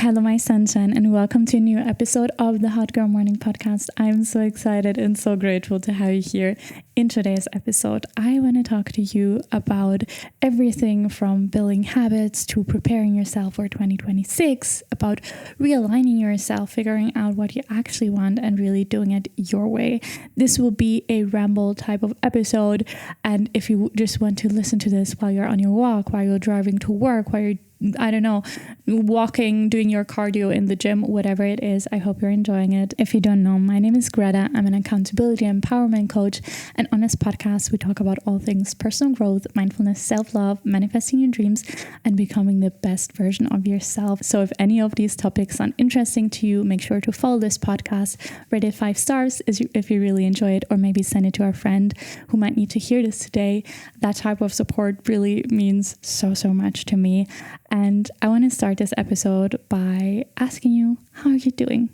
Hello, my sunshine, and welcome to a new episode of the Hot Girl Morning Podcast. I'm so excited and so grateful to have you here. In today's episode, I want to talk to you about everything from building habits to preparing yourself for 2026, about realigning yourself, figuring out what you actually want, and really doing it your way. This will be a ramble type of episode, and if you just want to listen to this while you're on your walk, while you're driving to work, while you're walking, doing your cardio in the gym, whatever it is, I hope you're enjoying it. If you don't know, my name is Greta. I'm an accountability and empowerment coach. And on this podcast, we talk about all things personal growth, mindfulness, self-love, manifesting your dreams, and becoming the best version of yourself. So if any of these topics sound interesting to you, make sure to follow this podcast, rate it 5 stars if you really enjoy it, or maybe send it to a friend who might need to hear this today. That type of support really means so much to me. And I want to start this episode by asking you, how are you doing?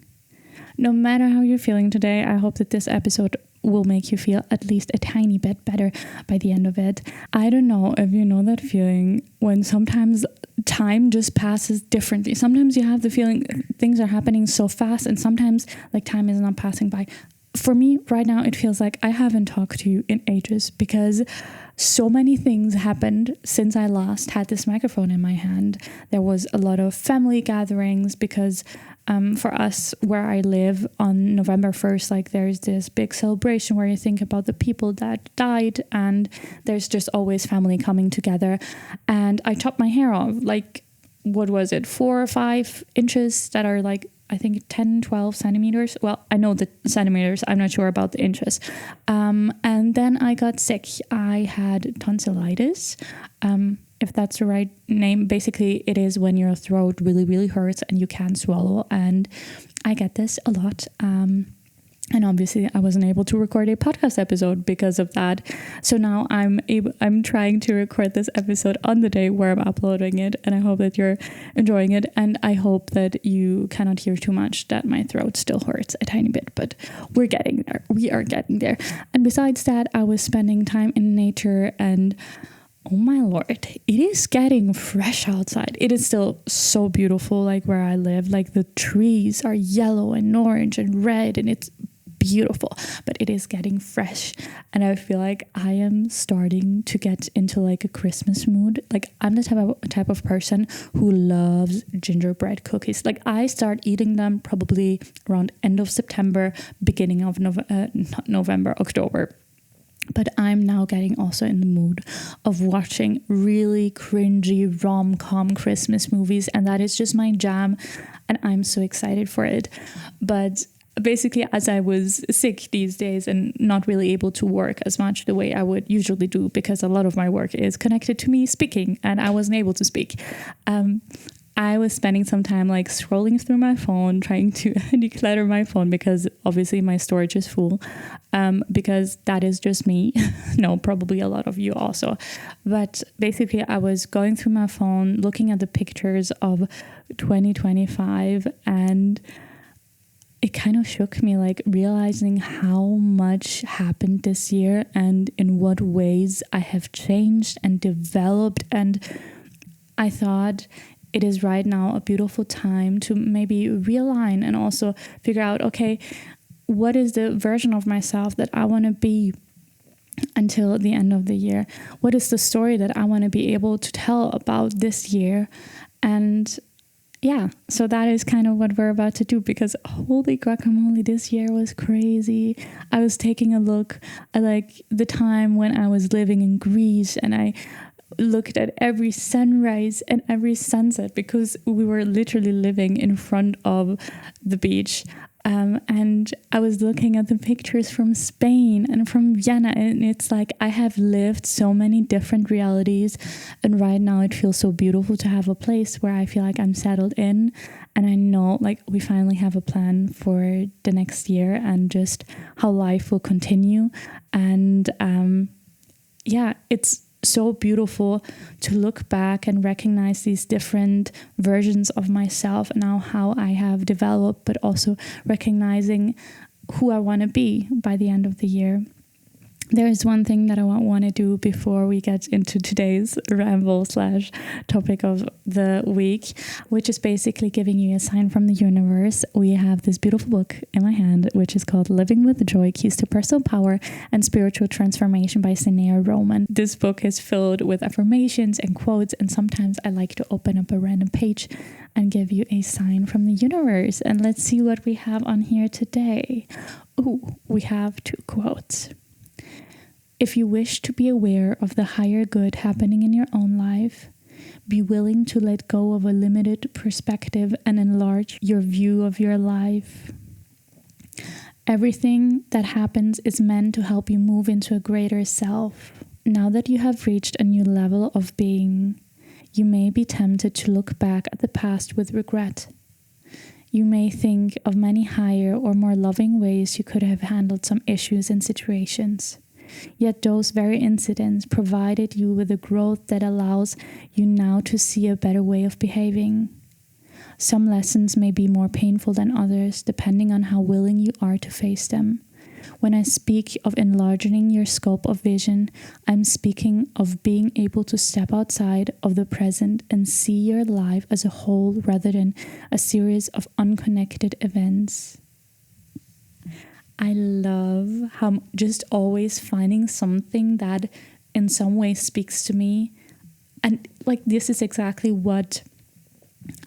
No matter how you're feeling today, I hope that this episode will make you feel at least a tiny bit better by the end of it. I don't know if you know that feeling when sometimes time just passes differently. Sometimes you have the feeling things are happening so fast, and sometimes like time is not passing by. For me right now, it feels like I haven't talked to you in ages because so many things happened since I last had this microphone in my hand. There was a lot of family gatherings because for us where I live on November 1st, like there's this big celebration where you think about the people that died, and there's just always family coming together. And I chopped my hair off, like, what was it, 4 or 5 inches that are like, I think 10, 12 centimeters. Well, I know the centimeters. I'm not sure about the inches. And then I got sick. I had tonsillitis. If that's the right name. Basically, it is when your throat really hurts and you can't swallow. And I get this a lot. And obviously I wasn't able to record a podcast episode because of that. So now I'm trying to record this episode on the day where I'm uploading it. And I hope that you're enjoying it. And I hope that you cannot hear too much, that my throat still hurts a tiny bit, but we're getting there. We are getting there. And besides that, I was spending time in nature, and oh my Lord, it is getting fresh outside. It is still so beautiful, like where I live. Like the trees are yellow and orange and red, and it's beautiful, but it is getting fresh. And I feel like I am starting to get into like a Christmas mood. Like I'm the type of person who loves gingerbread cookies. Like I start eating them probably around end of September, beginning of October. But I'm now getting also in the mood of watching really cringy rom-com Christmas movies, and that is just my jam, and I'm so excited for it. But basically, as I was sick these days and not really able to work as much the way I would usually do, because a lot of my work is connected to me speaking, and I wasn't able to speak. I was spending some time like scrolling through my phone, trying to declutter my phone because obviously my storage is full, because that is just me. No, probably a lot of you also. But basically I was going through my phone, looking at the pictures of 2025, and it kind of shook me, like realizing how much happened this year and in what ways I have changed and developed. And I thought it is right now a beautiful time to maybe realign and also figure out, okay, what is the version of myself that I want to be until the end of the year? What is the story that I want to be able to tell about this year? And yeah, so that is kind of what we're about to do, because holy guacamole, this year was crazy. I was taking a look at like the time when I was living in Greece, and I looked at every sunrise and every sunset because we were literally living in front of the beach. And I was looking at the pictures from Spain and from Vienna, and it's like I have lived so many different realities, and right now it feels so beautiful to have a place where I feel like I'm settled in, and I know like we finally have a plan for the next year and just how life will continue. And yeah, it's so beautiful to look back and recognize these different versions of myself and now how I have developed, but also recognizing who I want to be by the end of the year. There is one thing that I want to do before we get into today's ramble / topic of the week, which is basically giving you a sign from the universe. We have this beautiful book in my hand, which is called Living with Joy, Keys to Personal Power and Spiritual Transformation by Sinea Roman. This book is filled with affirmations and quotes, and sometimes I like to open up a random page and give you a sign from the universe. And let's see what we have on here today. Ooh, we have 2 quotes. If you wish to be aware of the higher good happening in your own life, be willing to let go of a limited perspective and enlarge your view of your life. Everything that happens is meant to help you move into a greater self. Now that you have reached a new level of being, you may be tempted to look back at the past with regret. You may think of many higher or more loving ways you could have handled some issues and situations. Yet those very incidents provided you with a growth that allows you now to see a better way of behaving. Some lessons may be more painful than others, depending on how willing you are to face them. When I speak of enlarging your scope of vision, I'm speaking of being able to step outside of the present and see your life as a whole rather than a series of unconnected events. I love how just always finding something that in some way speaks to me. And like, this is exactly what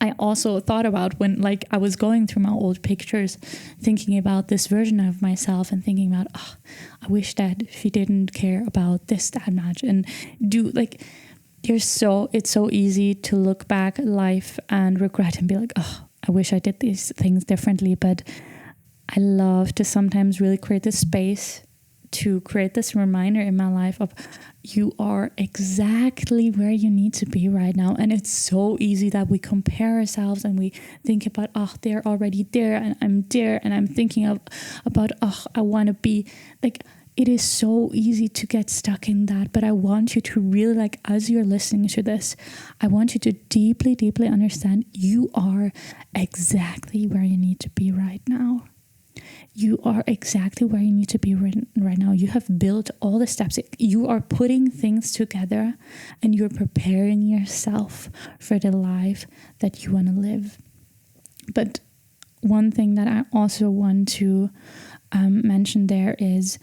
I also thought about when like I was going through my old pictures, thinking about this version of myself and thinking about, oh, I wish that she didn't care about this that much. And it's so easy to look back at life and regret and be like, oh, I wish I did these things differently. But I love to sometimes really create this space to create this reminder in my life of you are exactly where you need to be right now. And it's so easy that we compare ourselves and we think about, oh, they're already there and I'm there, and I'm thinking about, oh, I want to be like, it is so easy to get stuck in that. But I want you to really, like, as you're listening to this, I want you to deeply, deeply understand you are exactly where you need to be right now. You are exactly where you need to be right now. You have built all the steps. You are putting things together and you're preparing yourself for the life that you want to live. But one thing that I also want to mention there is,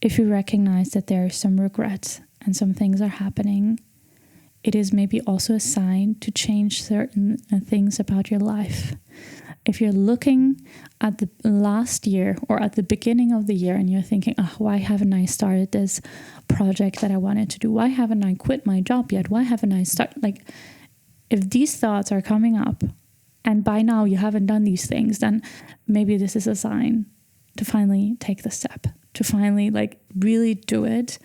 if you recognize that there are some regrets and some things are happening, it is maybe also a sign to change certain things about your life. If you're looking at the last year or at the beginning of the year and you're thinking, oh, why haven't I started this project that I wanted to do? Why haven't I quit my job yet? Why haven't I started? Like, if these thoughts are coming up and by now you haven't done these things, then maybe this is a sign to finally take the step, to finally like really do it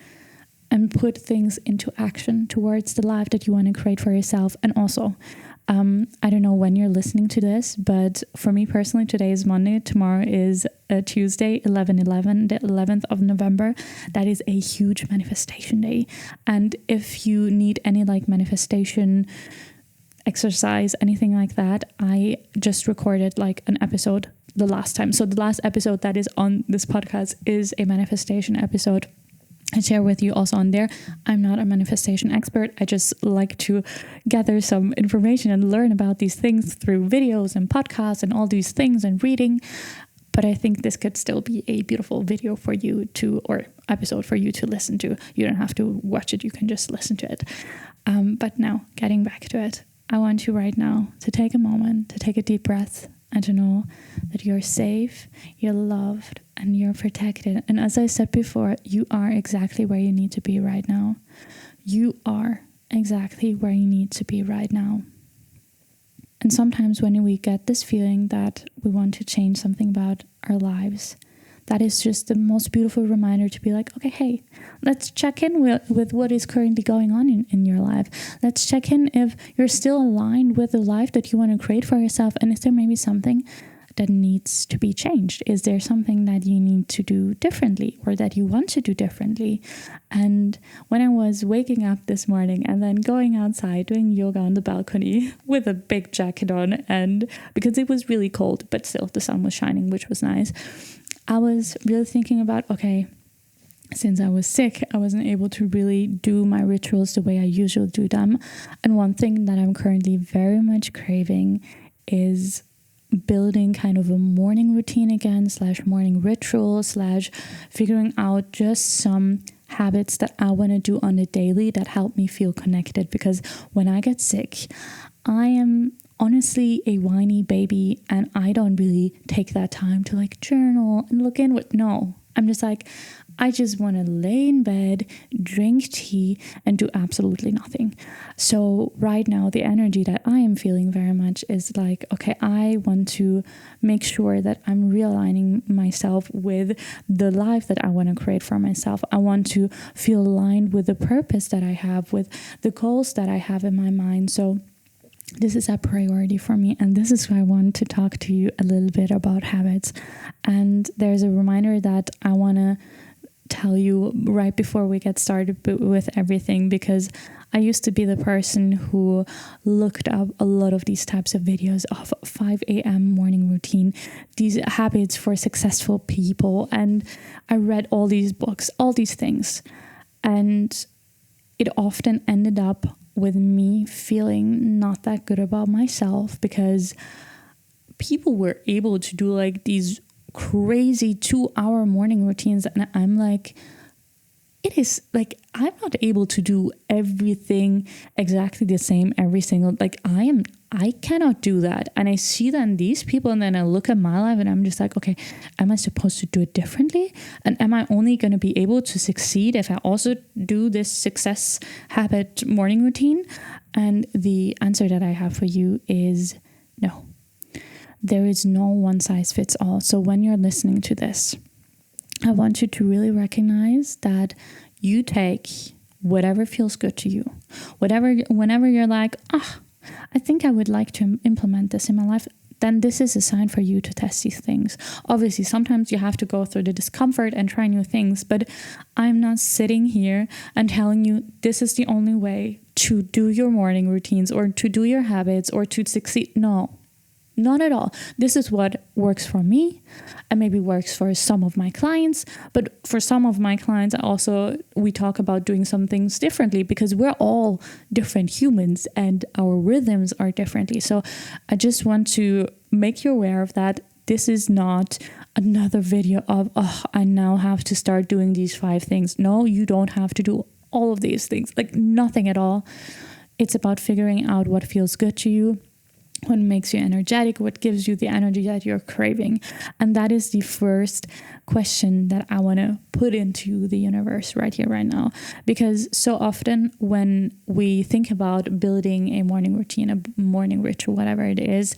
and put things into action towards the life that you want to create for yourself. And also, I don't know when you're listening to this, but for me personally, today is Monday. Tomorrow is Tuesday, 11/11, the 11th of November. That is a huge manifestation day. And if you need any like manifestation exercise, anything like that, I just recorded like an episode the last time. So the last episode that is on this podcast is a manifestation episode. I share with you also on there. I'm not a manifestation expert. I just like to gather some information and learn about these things through videos and podcasts and all these things and reading. But I think this could still be a beautiful video for you to, or episode for you to listen to. You don't have to watch it. You can just listen to it. But now, getting back to it, I want you right now to take a moment, to take a deep breath, and to know that you're safe, you're loved, and you're protected. And as I said before, you are exactly where you need to be right now. You are exactly where you need to be right now. And sometimes when we get this feeling that we want to change something about our lives, that is just the most beautiful reminder to be like, okay, hey, let's check in with what is currently going on in your life. Let's check in if you're still aligned with the life that you want to create for yourself. And is there maybe something that needs to be changed? Is there something that you need to do differently or that you want to do differently? And when I was waking up this morning and then going outside doing yoga on the balcony with a big jacket on, and because it was really cold, but still the sun was shining, which was nice, I was really thinking about, okay, since I was sick, I wasn't able to really do my rituals the way I usually do them. And one thing that I'm currently very much craving is building kind of a morning routine again, / morning ritual, / figuring out just some habits that I want to do on a daily that help me feel connected. Because when I get sick, I am honestly a whiny baby, and I don't really take that time to like journal and look inward. No, I'm just like, I just want to lay in bed, drink tea, and do absolutely nothing. So right now, the energy that I am feeling very much is like, okay, I want to make sure that I'm realigning myself with the life that I want to create for myself. I want to feel aligned with the purpose that I have, with the goals that I have in my mind. So this is a priority for me, and this is why I want to talk to you a little bit about habits. And there's a reminder that I want to tell you right before we get started with everything, because I used to be the person who looked up a lot of these types of videos of 5 a.m. morning routine, these habits for successful people, and I read all these books, all these things, and it often ended up with me feeling not that good about myself, because people were able to do like these crazy 2-hour morning routines, and I'm like, it is like, I'm not able to do everything exactly the same every single, like I cannot do that. And I see then these people, and then I look at my life and I'm just like, okay, am I supposed to do it differently? And am I only going to be able to succeed if I also do this success habit morning routine? And the answer that I have for you is no. There is no one size fits all. So when you're listening to this, I want you to really recognize that you take whatever feels good to you. Whenever you're like, I think I would like to implement this in my life, then this is a sign for you to test these things. Obviously, sometimes you have to go through the discomfort and try new things, but I'm not sitting here and telling you this is the only way to do your morning routines or to do your habits or to succeed. No. Not at all. This is what works for me and maybe works for some of my clients. But for some of my clients, we talk about doing some things differently, because we're all different humans and our rhythms are differently. So I just want to make you aware of that. This is not another video of, I now have to start doing these 5 things. No, you don't have to do all of these things, like nothing at all. It's about figuring out what feels good to you, what makes you energetic, what gives you the energy that you're craving. And that is the first question that I want to put into the universe right here, right now. Because so often when we think about building a morning routine, a morning ritual, whatever it is,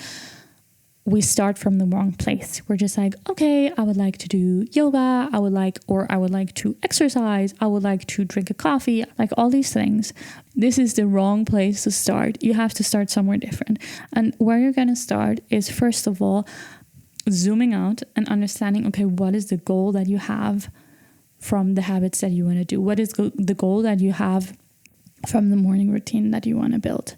we start from the wrong place. We're just like, okay, I would like to do yoga. I would like to exercise. I would like to drink a coffee, like all these things. This is the wrong place to start. You have to start somewhere different. And where you're going to start is, first of all, zooming out and understanding, okay, what is the goal that you have from the habits that you want to do? What is the goal that you have from the morning routine that you want to build?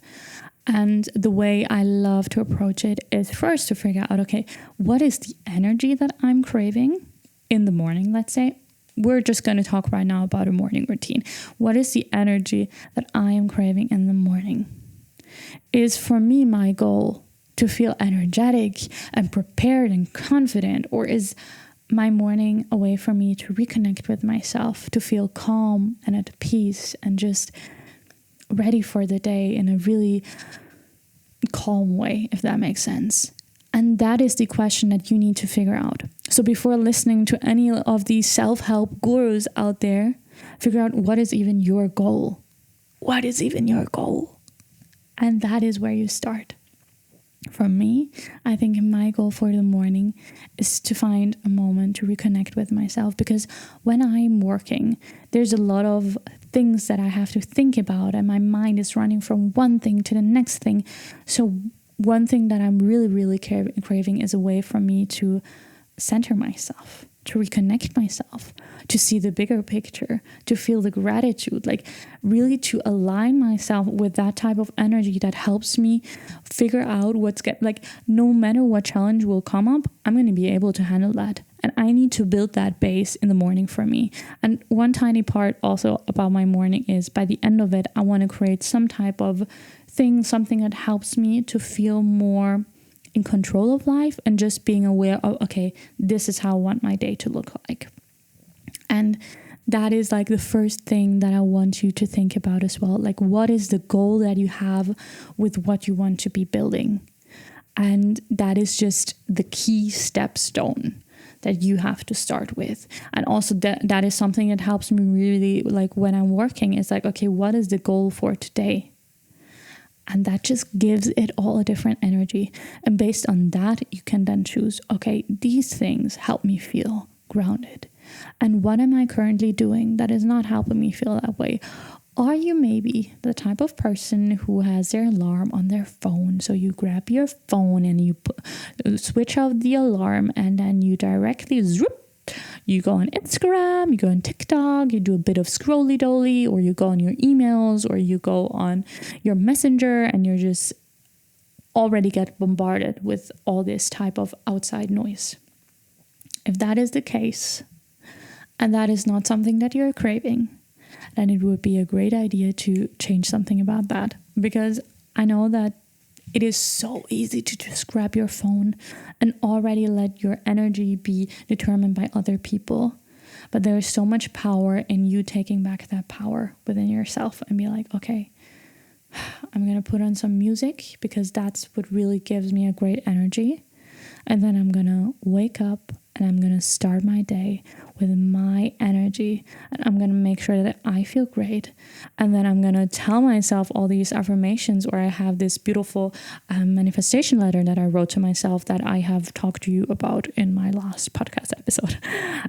And the way I love to approach it is first to figure out, okay, what is the energy that I'm craving in the morning, let's say? We're just going to talk right now about a morning routine. What is the energy that I am craving in the morning? Is for me my goal to feel energetic and prepared and confident? Or is my morning a way for me to reconnect with myself, to feel calm and at peace and just ready for the day in a really calm way, if that makes sense? And that is the question that you need to figure out. So before listening to any of these self-help gurus out there, figure out what is even your goal. What is even your goal? And that is where you start. For me, I think my goal for the morning is to find a moment to reconnect with myself, because when I'm working, there's a lot of things that I have to think about and my mind is running from one thing to the next thing. So one thing that I'm really, really craving is a way for me to center myself, to reconnect myself, to see the bigger picture, to feel the gratitude, like really to align myself with that type of energy that helps me figure out like no matter what challenge will come up, I'm going to be able to handle that. And I need to build that base in the morning for me. And one tiny part also about my morning is by the end of it, I want to create some type of thing, something that helps me to feel more in control of life and just being aware of, okay, this is how I want my day to look like. And that is like the first thing that I want you to think about as well. Like, what is the goal that you have with what you want to be building? And that is just the key stepstone that you have to start with. And also that is something that helps me really, like when I'm working, it's like, okay, what is the goal for today? And that just gives it all a different energy. And based on that, you can then choose, okay, these things help me feel grounded. And what am I currently doing that is not helping me feel that way? Are you maybe the type of person who has their alarm on their phone? So you grab your phone and you switch off the alarm, and then you directly you go on Instagram, you go on TikTok, you do a bit of scrolly dolly, or you go on your emails, or you go on your messenger, and you're just already get bombarded with all this type of outside noise. If that is the case, and that is not something that you're craving, then it would be a great idea to change something about that. Because I know that it is so easy to just grab your phone and already let your energy be determined by other people. But there is so much power in you taking back that power within yourself and be like, okay, I'm going to put on some music because that's what really gives me a great energy. And then I'm going to wake up and I'm going to start my day with my energy, and I'm going to make sure that I feel great. And then I'm going to tell myself all these affirmations, or I have this beautiful manifestation letter that I wrote to myself that I have talked to you about in my last podcast episode.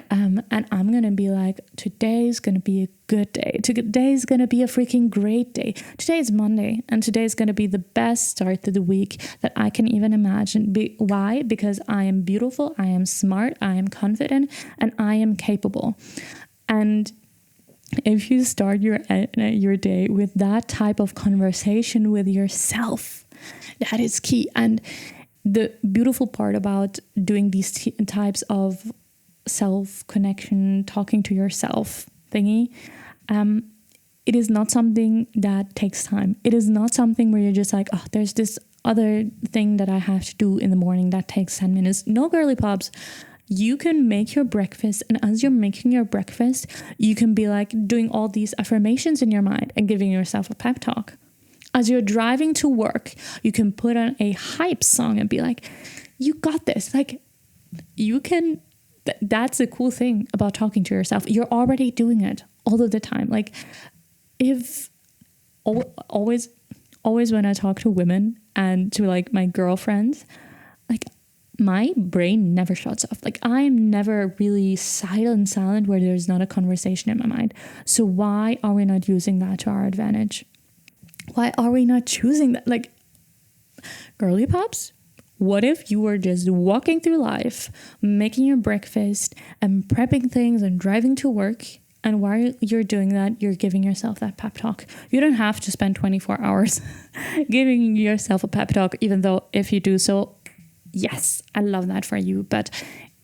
And I'm going to be like, today's going to be a good day. Today's going to be a freaking great day. Today is Monday, and today is going to be the best start to the week that I can even imagine. Why? Because I am beautiful, I am smart, I am confident, and I am capable. And if you start your day with that type of conversation with yourself, that is key. And the beautiful part about doing these types of self-connection, talking to yourself thingy, it is not something that takes time. It is not something where you're just like, oh, there's this other thing that I have to do in the morning that takes 10 minutes. No, girly pops. You can make your breakfast, and as you're making your breakfast, you can be like doing all these affirmations in your mind and giving yourself a pep talk. As you're driving to work, you can put on a hype song and be like, you got this. Like, you can, that's the cool thing about talking to yourself. You're already doing it all of the time. Like, if always when I talk to women and to like my girlfriends, like, my brain never shuts off. Like, I am never really silent where there's not a conversation in my mind. So why are we not using that to our advantage? Why are we not choosing that? Like, girly pops, what if you were just walking through life, making your breakfast and prepping things and driving to work, and while you're doing that, you're giving yourself that pep talk? You don't have to spend 24 hours giving yourself a pep talk, even though if you do so, yes, I love that for you. But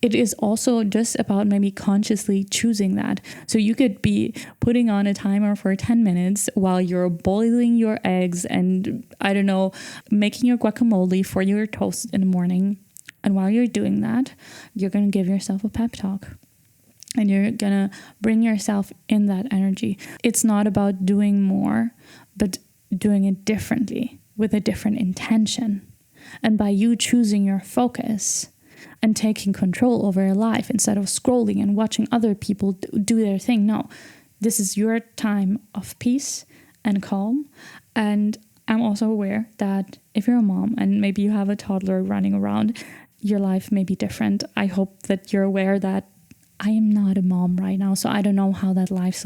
it is also just about maybe consciously choosing that. So you could be putting on a timer for 10 minutes while you're boiling your eggs and, I don't know, making your guacamole for your toast in the morning. And while you're doing that, you're going to give yourself a pep talk. And you're going to bring yourself in that energy. It's not about doing more, but doing it differently with a different intention. And by you choosing your focus and taking control over your life instead of scrolling and watching other people do their thing. No, this is your time of peace and calm. And I'm also aware that if you're a mom and maybe you have a toddler running around, your life may be different. I hope that you're aware that I am not a mom right now, so I don't know how that life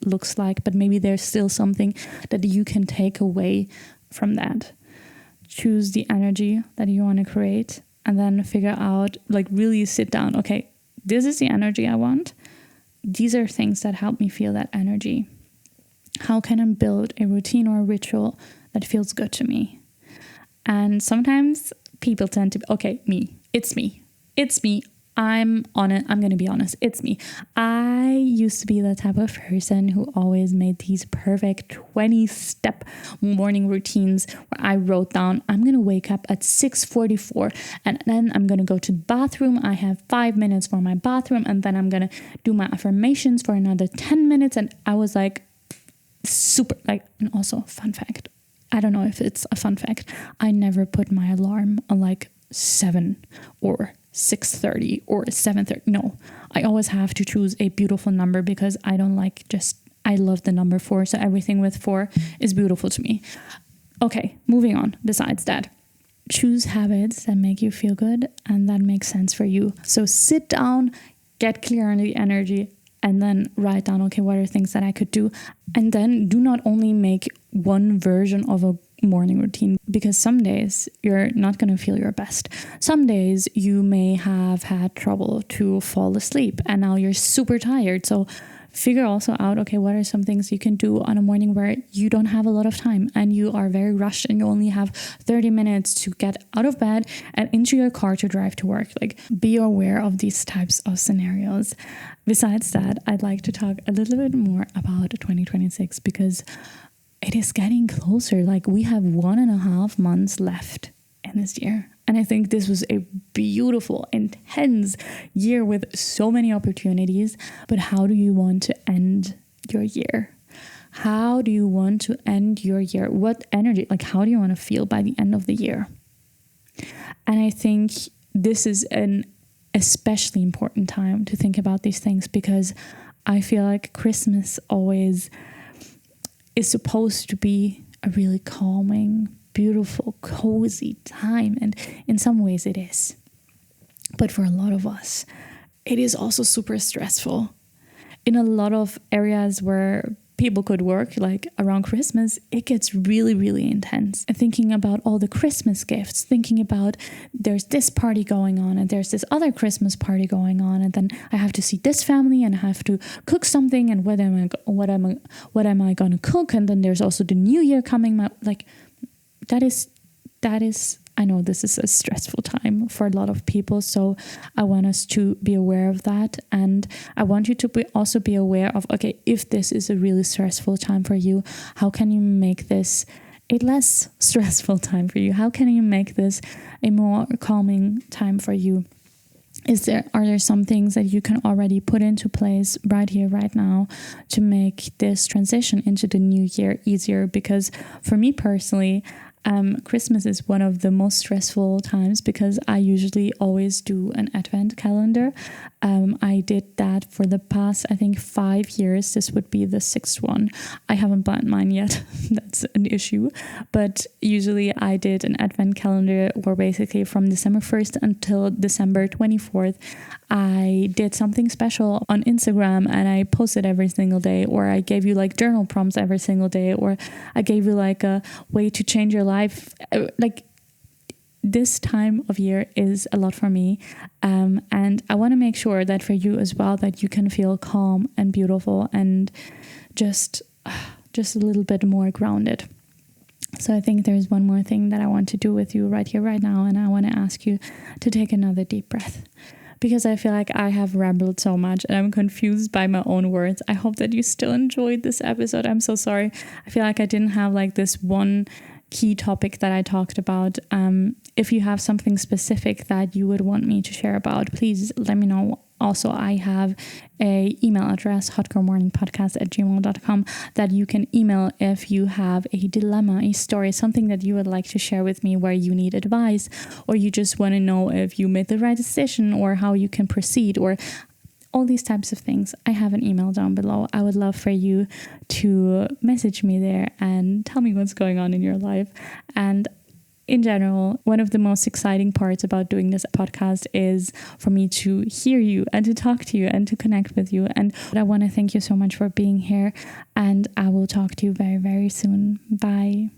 looks like, but maybe there's still something that you can take away from that. Choose the energy that you want to create, and then figure out, like, really sit down. Okay, this is the energy I want. These are things that help me feel that energy. How can I build a routine or a ritual that feels good to me? And sometimes people tend to, okay, it's me. I'm going to be honest. It's me. I used to be the type of person who always made these perfect 20-step morning routines where I wrote down, I'm going to wake up at 6:44 and then I'm going to go to the bathroom. I have 5 minutes for my bathroom and then I'm going to do my affirmations for another 10 minutes. And I was like super and also fun fact. I don't know if it's a fun fact. I never put my alarm on like 7 or 6:30 or 7:30. No, I always have to choose a beautiful number because I don't like I love the number 4. So everything with 4 is beautiful to me. Okay, moving on. Besides that, choose habits that make you feel good and that make sense for you. So sit down, get clear on the energy, and then write down, okay, what are things that I could do? And then do not only make one version of a morning routine, because some days you're not going to feel your best. Some days you may have had trouble to fall asleep and now you're super tired. So figure also out, okay, what are some things you can do on a morning where you don't have a lot of time and you are very rushed and you only have 30 minutes to get out of bed and into your car to drive to work. Like, be aware of these types of scenarios. Besides that, I'd like to talk a little bit more about 2026 because it is getting closer. Like, we have 1.5 months left in this year. And I think this was a beautiful, intense year with so many opportunities. But how do you want to end your year? How do you want to end your year? What energy, how do you want to feel by the end of the year? And I think this is an especially important time to think about these things because I feel like Christmas always is supposed to be a really calming, beautiful, cozy time. And in some ways it is. But for a lot of us, it is also super stressful. In a lot of areas where people could work, like around Christmas, it gets really, really intense. And thinking about all the Christmas gifts, thinking about there's this party going on and there's this other Christmas party going on, and then I have to see this family and I have to cook something, and what am I going to cook? And then there's also the New Year coming. That is. I know this is a stressful time for a lot of people, so I want us to be aware of that. And I want you to also be aware of, okay, if this is a really stressful time for you, how can you make this a less stressful time for you? How can you make this a more calming time for you? Are there some things that you can already put into place right here, right now, to make this transition into the new year easier? Because for me personally, Christmas is one of the most stressful times because I usually always do an advent calendar. I did that for the past, I think, 5 years. This would be the 6th one. I haven't planned mine yet. That's an issue. But usually I did an advent calendar where basically from December 1st until December 24th, I did something special on Instagram and I posted every single day, or I gave you journal prompts every single day, or I gave you a way to change your life. This time of year is a lot for me, and I want to make sure that for you as well, that you can feel calm and beautiful and just a little bit more grounded. So I think there's one more thing that I want to do with you right here, right now, and I want to ask you to take another deep breath. Because I feel like I have rambled so much and I'm confused by my own words. I hope that you still enjoyed this episode. I'm so sorry. I feel like I didn't have this one key topic that I talked about. If you have something specific that you would want me to share about, please let me know. Also, I have a email address, hotgirlmorningpodcast@gmail.com, that you can email if you have a dilemma, a story, something that you would like to share with me where you need advice, or you just want to know if you made the right decision or how you can proceed, or all these types of things. I have an email down below. I would love for you to message me there and tell me what's going on in your life. And in general, one of the most exciting parts about doing this podcast is for me to hear you and to talk to you and to connect with you. And I want to thank you so much for being here, and I will talk to you very, very soon. Bye.